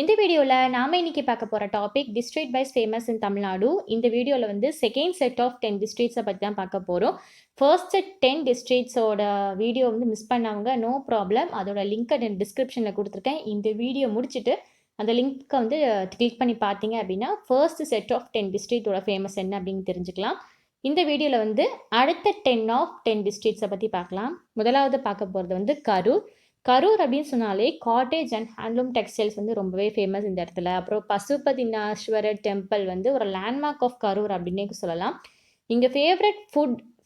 இந்த வீடியோவில் நாம் இன்னைக்கு பார்க்க போகிற topic district wise famous in Tamil Nadu. இந்த வீடியோவில் வந்து செகண்ட் செட் ஆஃப் 10 டிஸ்ட்ரிக்ட்ஸை பற்றி தான் பார்க்க போகிறோம். ஃபர்ஸ்ட் 10 டிஸ்ட்ரிக்ட்ஸோட வீடியோ வந்து மிஸ் பண்ணவங்க நோ ப்ராப்ளம், அதோட லிங்க்கை டிஸ்கிரிப்ஷனில் கொடுத்துருக்கேன். இந்த வீடியோ முடிச்சுட்டு அந்த லிங்க்கை வந்து கிளிக் பண்ணி பார்த்தீங்க அப்படின்னா ஃபர்ஸ்ட் செட் ஆஃப் 10 டிஸ்ட்ரிக்டோட ஃபேமஸ் என்ன அப்படின்னு தெரிஞ்சுக்கலாம். இந்த வீடியோவில் வந்து அடுத்த 10 ஆஃப் 10 டிஸ்ட்ரிக்ட்ஸை பற்றி பார்க்கலாம். முதலாவது பார்க்க போகிறது வந்து கரூர். கரூர் அப்படின்னு சொன்னாலே காட்டேஜ் அண்ட் ஹேண்ட்லூம் டெக்ஸ்டைல்ஸ் வந்து ரொம்பவே ஃபேமஸ் இந்த இடத்துல. அப்புறம் பசுபதிநாஸ்வரர் டெம்பிள் வந்து ஒரு லேண்ட்மார்க் ஆஃப் கரூர் அப்படின்னே சொல்லலாம். இங்கே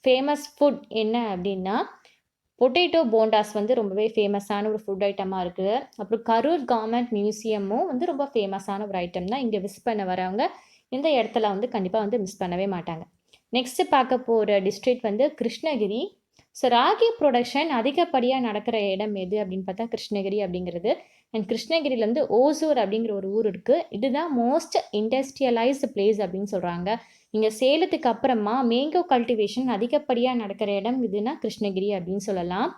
ஃபேமஸ் ஃபுட் என்ன அப்படின்னா பொட்டேட்டோ போண்டாஸ் வந்து ரொம்பவே ஃபேமஸான ஒரு ஃபுட் ஐட்டமாக இருக்குது. அப்புறம் கரூர் கவர்மெண்ட் மியூசியமும் வந்து ரொம்ப ஃபேமஸான ஒரு ஐட்டம் தான். இங்கே விசிட் பண்ண வரவங்க இந்த இடத்துல வந்து கண்டிப்பாக வந்து மிஸ் பண்ணவே மாட்டாங்க. நெக்ஸ்ட்டு பார்க்க போகிற டிஸ்ட்ரிக்ட் வந்து கிருஷ்ணகிரி. ஸோ ராகி ப்ரொடக்ஷன் அதிகப்படியாக நடக்கிற இடம் எது அப்படின்னு பார்த்தா கிருஷ்ணகிரி அப்படிங்கிறது. அண்ட் கிருஷ்ணகிரியில் வந்து ஓசூர் அப்படிங்கிற ஒரு ஊர் இருக்குது. இதுதான் மோஸ்ட் இண்டஸ்ட்ரியலைஸ்டு பிளேஸ் அப்படின்னு சொல்கிறாங்க. இங்கே சேலத்துக்கு அப்புறமா மேங்கோ கல்டிவேஷன் அதிகப்படியாக நடக்கிற இடம் இதுனா கிருஷ்ணகிரி அப்படின்னு சொல்லலாம்.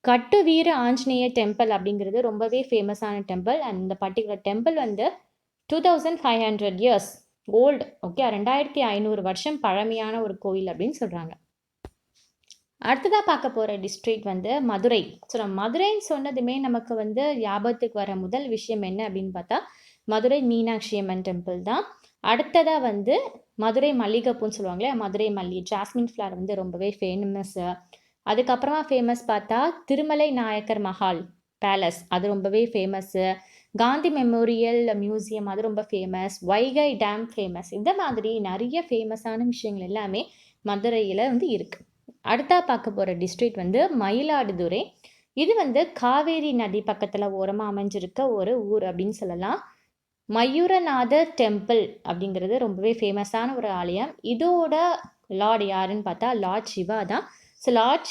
கட்டு வீர ஆஞ்சநேய டெம்பிள் அப்படிங்கிறது ரொம்பவே ஃபேமஸான டெம்பிள். அண்ட் இந்த பர்டிகுலர் டெம்பிள் வந்து 2500 இயர்ஸ் ஓல்டு. ஓகே, 2500 வருஷம் பழமையான ஒரு கோயில் அப்படின்னு சொல்கிறாங்க. அடுத்ததாக பார்க்க போகிற டிஸ்ட்ரிக்ட் வந்து மதுரை. ஸோ நம்ம மதுரைன்னு சொன்னதுமே நமக்கு வந்து ஞாபகத்துக்கு வர முதல் விஷயம் என்ன அப்படின்னு பார்த்தா மதுரை மீனாட்சி அம்மன் டெம்பிள் தான். அடுத்ததாக வந்து மதுரை மல்லிகைப்பூன்னு சொல்லுவாங்களே, மதுரை மல்லி ஜாஸ்மின் ஃப்ளவர் வந்து ரொம்பவே ஃபேமஸ்ஸு. அதுக்கப்புறமா ஃபேமஸ் பார்த்தா திருமலை நாயக்கர் மஹால் பேலஸ், அது ரொம்பவே ஃபேமஸ்ஸு. காந்தி மெமோரியல் மியூசியம் அது ரொம்ப ஃபேமஸ். Vaigai dam famous. இந்த மாதிரி நிறைய ஃபேமஸான விஷயங்கள் எல்லாமே மதுரையில் வந்து இருக்குது. அடுத்தா பார்க்க போகிற டிஸ்ட்ரிக்ட் வந்து மயிலாடுதுறை. இது வந்து காவேரி நதி பக்கத்தில் ஓரமாக அமைஞ்சிருக்க ஒரு ஊர் அப்படின்னு சொல்லலாம். மயூரநாதர் டெம்பிள் அப்படிங்கிறது ரொம்பவே ஃபேமஸான ஒரு ஆலயம். இதோட லார்ட் யாருன்னு பார்த்தா லார்ட் சிவா தான். ஸோ லார்ட்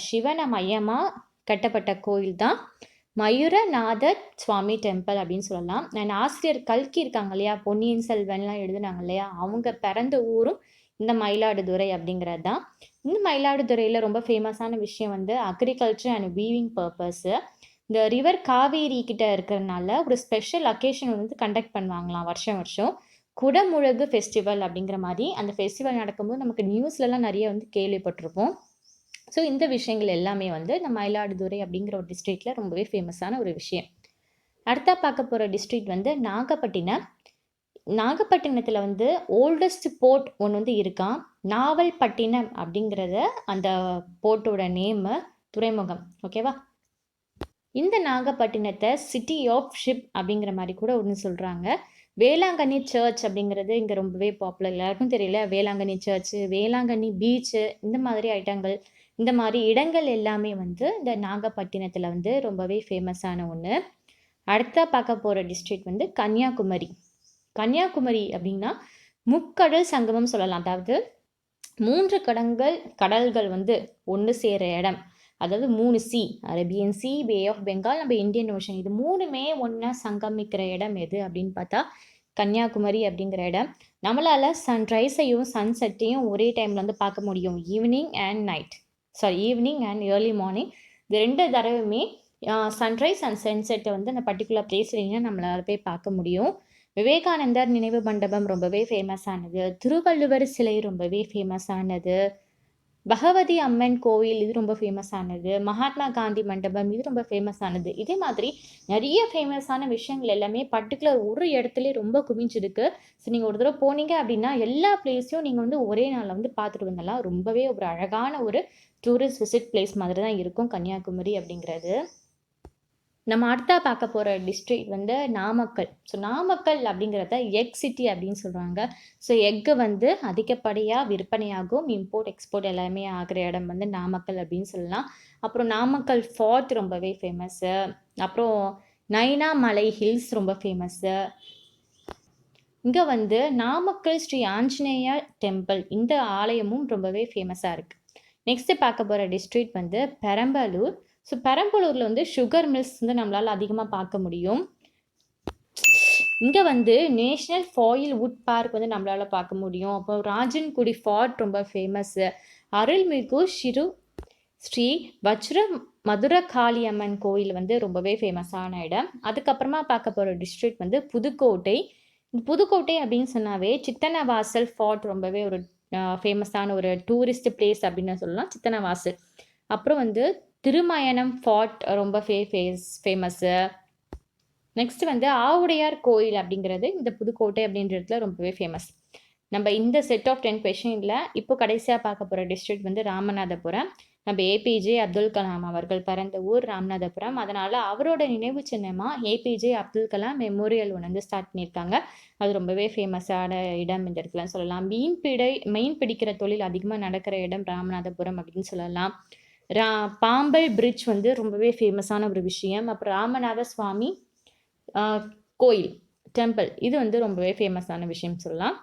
சிவனை மையமாக கட்டப்பட்ட கோயில் தான் மயூரநாதர் சுவாமி டெம்பிள் அப்படின்னு சொல்லலாம். நான் ஆசிரியர் கல்கி இருக்காங்க இல்லையா, பொன்னியின் செல்வன்லாம் எழுதுனாங்க இல்லையா, அவங்க பிறந்த ஊரும் இந்த மயிலாடுதுறை அப்படிங்கிறது தான். இந்த மயிலாடுதுறையில் ரொம்ப ஃபேமஸான விஷயம் வந்து அக்ரிகல்ச்சர் அண்ட் வீவிங் பர்பஸ்ஸு. இந்த ரிவர் காவேரி கிட்ட இருக்கிறதுனால ஒரு ஸ்பெஷல் அக்கேஷன் வந்து கண்டக்ட் பண்ணுவாங்களாம் வருஷம் வருஷம். குடமுழகு ஃபெஸ்டிவல் அப்படிங்கிற மாதிரி அந்த ஃபெஸ்டிவல் நடக்கும்போது நமக்கு நியூஸ்லலாம் நிறைய வந்து கேள்விப்பட்டிருப்போம். ஸோ இந்த விஷயங்கள் எல்லாமே வந்து இந்த மயிலாடுதுறை அப்படிங்கிற ஒரு டிஸ்ட்ரிக்டில் ரொம்பவே ஃபேமஸான ஒரு விஷயம். அடுத்தா பார்க்க போகிற டிஸ்ட்ரிக்ட் வந்து நாகப்பட்டினம். நாகப்பட்டினத்தில் வந்து ஓல்டஸ்ட் போர்ட் ஒன்று வந்து இருக்கான், நாவல்பட்டினம் அப்படிங்கிறத அந்த போர்ட்டோட நேமு, துறைமுகம். ஓகேவா, இந்த நாகப்பட்டினத்தை சிட்டி ஆஃப் ஷிப் அப்படிங்கிற மாதிரி கூட ஒன்று சொல்கிறாங்க. வேளாங்கண்ணி சர்ச் அப்படிங்கிறது இங்கே ரொம்பவே பாப்புலர். எல்லாருக்கும் தெரியல, வேளாங்கண்ணி சர்ச்சு, வேளாங்கண்ணி பீச்சு, இந்த மாதிரி ஐட்டங்கள், இந்த மாதிரி இடங்கள் எல்லாமே வந்து இந்த நாகப்பட்டினத்தில் வந்து ரொம்பவே ஃபேமஸான ஒன்று. அடுத்தா பார்க்க போகிற டிஸ்ட்ரிக்ட் வந்து கன்னியாகுமரி. கன்னியாகுமரி அப்படின்னா முக்கடல் சங்கமம் சொல்லலாம். அதாவது 3 கடல்கள் வந்து ஒன்று சேர இடம். அதாவது 3 sea, Arabian sea, bay of Bengal, நம்ம இந்தியன் ஓஷன், இது 3மே ஒன்றா சங்கமிக்கிற இடம் எது அப்படின்னு பார்த்தா கன்னியாகுமரி அப்படிங்கிற இடம். நம்மளால் சன்ரைஸையும் சன்செட்டையும் ஒரே டைமில் வந்து பார்க்க முடியும். ஈவினிங் அண்ட் ஏர்லி மார்னிங், இது 2 தடவையுமே சன்ரைஸ் அண்ட் சன்செட்டை வந்து அந்த பர்டிகுலர் பிளேஸ்ல நம்மளால் போய் பார்க்க முடியும். விவேகானந்தர் நினைவு மண்டபம் ரொம்பவே ஃபேமஸானது. திருவள்ளுவர் சிலை ரொம்பவே ஃபேமஸானது. பகவதி அம்மன் கோவில் இது ரொம்ப ஃபேமஸானது. மகாத்மா காந்தி மண்டபம் இது ரொம்ப ஃபேமஸானது. இதே மாதிரி நிறைய ஃபேமஸான விஷயங்கள் எல்லாமே பர்டிகுலர் ஒரு இடத்துல ரொம்ப குவிஞ்சிருக்கு. ஸோ நீங்கள் ஒரு தடவை போனீங்க அப்படின்னா எல்லா பிளேஸையும் நீங்கள் வந்து ஒரே நாளில் வந்து பார்த்துட்டு வந்தலாம். ரொம்பவே ஒரு அழகான ஒரு டூரிஸ்ட் விசிட் பிளேஸ் மாதிரி தான் இருக்கும் கன்னியாகுமரி அப்படிங்கிறது. நம்ம அடுத்தா பார்க்க போகிற டிஸ்ட்ரிக்ட் வந்து நாமக்கல். ஸோ நாமக்கல் அப்படிங்கிறத எக் சிட்டி அப்படின்னு சொல்கிறாங்க. ஸோ எக்கு வந்து அதிகப்படியாக விற்பனையாகும், இம்போர்ட் எக்ஸ்போர்ட் எல்லாமே ஆகிற இடம் வந்து நாமக்கல் அப்படின்னு சொல்லலாம். அப்புறம் நாமக்கல் ஃபார்ட் ரொம்பவே ஃபேமஸ்ஸு. அப்புறம் நைனா மலை ஹில்ஸ் ரொம்ப ஃபேமஸ்ஸு. இங்கே வந்து நாமக்கல் ஸ்ரீ ஆஞ்சநேய டெம்பிள், இந்த ஆலயமும் ரொம்பவே ஃபேமஸாக இருக்குது. நெக்ஸ்ட்டு பார்க்க போகிற டிஸ்ட்ரிக்ட் வந்து பெரம்பலூர். ஸோ பெரம்பலூரில் வந்து சுகர் மில்ஸ் வந்து நம்மளால் அதிகமாக பார்க்க முடியும். இங்கே வந்து நேஷ்னல் ஃபாயில் வுட் பார்க் வந்து நம்மளால் பார்க்க முடியும். அப்போ ராஜன்குடி ஃபார்ட் ரொம்ப ஃபேமஸ்ஸு. அருள்மிகு ஸ்ரீ வஜ்ர மதுரகாளியம்மன் கோயில் வந்து ரொம்பவே ஃபேமஸான இடம். அதுக்கப்புறமா பார்க்க போகிற டிஸ்ட்ரிக்ட் வந்து புதுக்கோட்டை. இந்த புதுக்கோட்டை அப்படின்னு சொன்னாவே சித்தன்னவாசல் ஃபார்ட் ரொம்பவே ஒரு ஃபேமஸான ஒரு டூரிஸ்ட் பிளேஸ் அப்படின்னு சொல்லலாம், சித்தன்னவாசல். அப்புறம் வந்து திருமயனம் ஃபார்ட் ரொம்ப ஃபேமஸ்ஸு. நெக்ஸ்ட் வந்து ஆவுடையார் கோயில் அப்படிங்கிறது இந்த புதுக்கோட்டை அப்படின்ற இடத்துல ரொம்பவே ஃபேமஸ். நம்ம இந்த செட் ஆஃப் 10 கொஷினில் இப்போ கடைசியாக பார்க்க போகிற டிஸ்ட்ரிக்ட் வந்து ராமநாதபுரம். நம்ம ஏபிஜே அப்துல் கலாம் அவர்கள் பிறந்த ஊர் ராமநாதபுரம். அதனால் அவரோட நினைவு சின்னமாக ஏபிஜே அப்துல் கலாம் மெமோரியல் ஒன்று வந்து ஸ்டார்ட் பண்ணியிருக்காங்க. அது ரொம்பவே ஃபேமஸான இடம் இந்த இடத்துலன்னு சொல்லலாம். மீன் பிடிக்கிற தொழில் அதிகமாக நடக்கிற இடம் ராமநாதபுரம் அப்படின்னு சொல்லலாம். பாம்பல் பிரிட்ஜ் வந்து ரொம்பவே ஃபேமஸான ஒரு விஷயம். அப்புறம் ராமநாத சுவாமி கோயில் டெம்பிள் இது வந்து ரொம்பவே ஃபேமஸான விஷயம் சொல்லலாம்.